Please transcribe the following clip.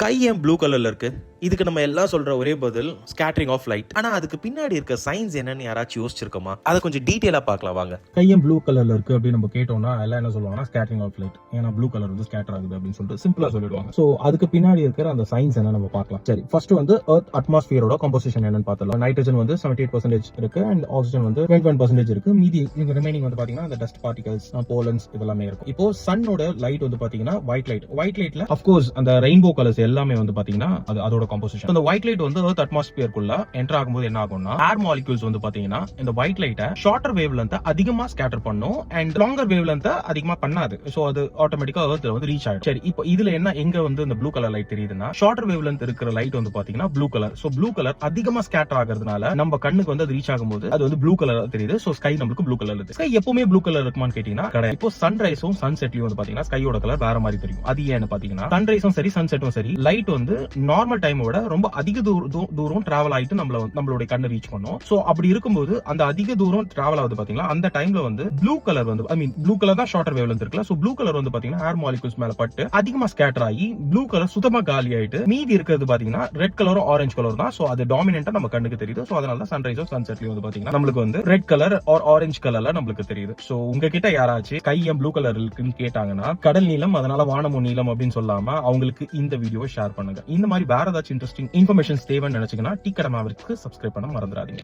Sky ஏன் blue கலர்ல இருக்கு? இதுக்கு நம்ம எல்லாம் சொல்ற ஒரே பதில் ஸ்கேட்டரிங் ஆஃப் லைட். ஆனா அதுக்கு பின்னாடி இருக்க சயின்ஸ் என்னன்னு யாராச்சும் யோசிச்சிருக்கோமா? அதை கொஞ்சம் டீடைலா பார்க்கலாம் வாங்க. ஸ்கை ஏன் ப்ளூ கலர்ல இருக்கு அப்படின்னு நம்ம கேட்டோம்னா எல்லாம் என்ன சொல்லுவாங்கன்னா ஸ்கேட்டரிங் ஆஃப் லைட், ஏன்னா ப்ளூ கலர் வந்து ஸ்கேட்டர் ஆகுது அப்படின்னு சொல்லிட்டு சிம்பிளா சொல்லிடுவாங்க. சோ அதுக்கு பின்னாடி இருக்கிற அந்த சயின்ஸ் என்ன நம்ம பார்க்கலாம். சரி, ஃபர்ஸ்ட் வந்து எர்த் அட்மாஸ்பியரோட கம்போசிஷன் என்னன்னு பார்த்தலாம். நைட்ரஜன் வந்து 78% இருக்கு அண்ட் ஆக்சிஜன் வந்து 21% இருக்கு. மீதி இந்த ரிமைனிங் வந்து பாத்தீங்கன்னா அந்த டஸ்ட் பார்ட்டிகல்ஸ், போலன்ஸ் இதெல்லாமே இருக்கும். இப்போ சன்னோட லைட் வந்து பாத்தீங்கன்னா ஒயிட் லைட். ஒயிட் லைட்ல அஃப்கோர்ஸ் அந்த ரெயின்போ கலர்ஸ் எல்லாமே வந்து பாத்தீங்கன்னா அதோட கம்போசிஷன். அந்த ஒயிட் லைட் வந்து எர்த் அட்மாஸ்பியருக்குள்ள என்டர் ஆகும்போது என்ன ஆகும்னா ஏர் மாலிக்யூல்ஸ் வந்து பாத்தீங்கன்னா இந்த ஒயிட் லைட்டை ஷார்ட்டர் வேவ் லென்த் அதிகமா ஸ்கேட்டர் பண்ணும் அண்ட் லாங்கர் வேவ் லென்த் அதிகமா பண்ணாது. சோ அது ஆட்டோமேட்டிக்கா எர்த்ல வந்து ரீச் ஆயிடும். சரி, இப்போ இதுல என்ன எங்க வந்து இந்த ப்ளூ கலர் லைட் தெரியுதுன்னா ஷார்ட்டர் வேவ் லென்த் இருக்கிற லைட் வந்து பாத்தீங்கன்னா blue colour. So blue colour அதிகமா ஸ்கேட்டர் ஆகிறதுனால நம்ம கண்ணுக்கு வந்து அது ரீச் ஆகும்போது அது வந்து ப்ளூ கலர் தெரியுது. சோ ஸ்கை நமக்கு ப்ளூ கலர் இருக்கு. ஸ்கை எப்பவுமே ப்ளூ கலர் இருக்குமான்னு கேட்டீங்கன்னா கிடையாது. இப்போ சன்ரைஸும் சன்செட்லயும் வந்து பாத்தீங்கன்னா ஸ்கையோட கலர் வேற மாதிரி தெரியும். அது ஏன்னு பாத்தீங்கன்னா சன்ரைஸும் சரி சன்செட்டும் சரி லைட் வந்து நார்மல் டைமோட ரொம்ப அதிக தூரம் டிராவல் ஆயிட்டு நம்மளுடைய கண்ணை ரீச் பண்ணும். சோ அப்படி இருக்கும்போது அந்த அதிக தூரம் டிராவல் ஆகுது பாத்தீங்களா, அந்த டைம்ல வந்து ப்ளூ கலர் வந்து ப்ளூ கலர் தான் ஷார்ட்டர் வேவ் லென்த் இருக்குல்ல. சோ ப்ளூ கலர் வந்து பாத்தீங்கன்னா ஏர் மாலிகூல்ஸ் மேல பட்டு அதிகமா ஸ்கேட்டர் ஆகி ப்ளூ கலர் சுத்தமா காலி ஆயிட்டு மீதி இருக்கிறது பாத்தீங்கன்னா ரெட் கலரும் ஆரஞ்சு கலர் தான். சோ அது டாமினன்ட்டா நம்ம கண்ணுக்கு தெரியுது. சோ அதனால தான் சன்ரைஸோ சன்செட்லயும் வந்து பாத்தீங்கன்னா நம்மளுக்கு வந்து ரெட் கலர் ஆர் ஆரஞ்சு கலர்ல நம்மளுக்கு தெரியுது. சோ உங்ககிட்ட யாராச்சும் ஸ்கை ஏன் ப்ளூ கலர் இருக்குன்னு கேட்டாங்கன்னா கடல் நீளம் அதனால வானமும் நீளம் அப்படின்னு சொல்லாம அவங்களுக்கு இந்த வீடியோவை ஷேர் பண்ணுங்க. இந்த மாதிரி வேற ஏதாச்சும் இன்ட்ரெஸ்டிங் இன்ஃபர்மேஷன் தேவைன்னு நினைச்சீங்கன்னா டீ கடை மாவருக்கு சப்ஸ்கிரைப் பண்ண மறந்துடாதீங்க.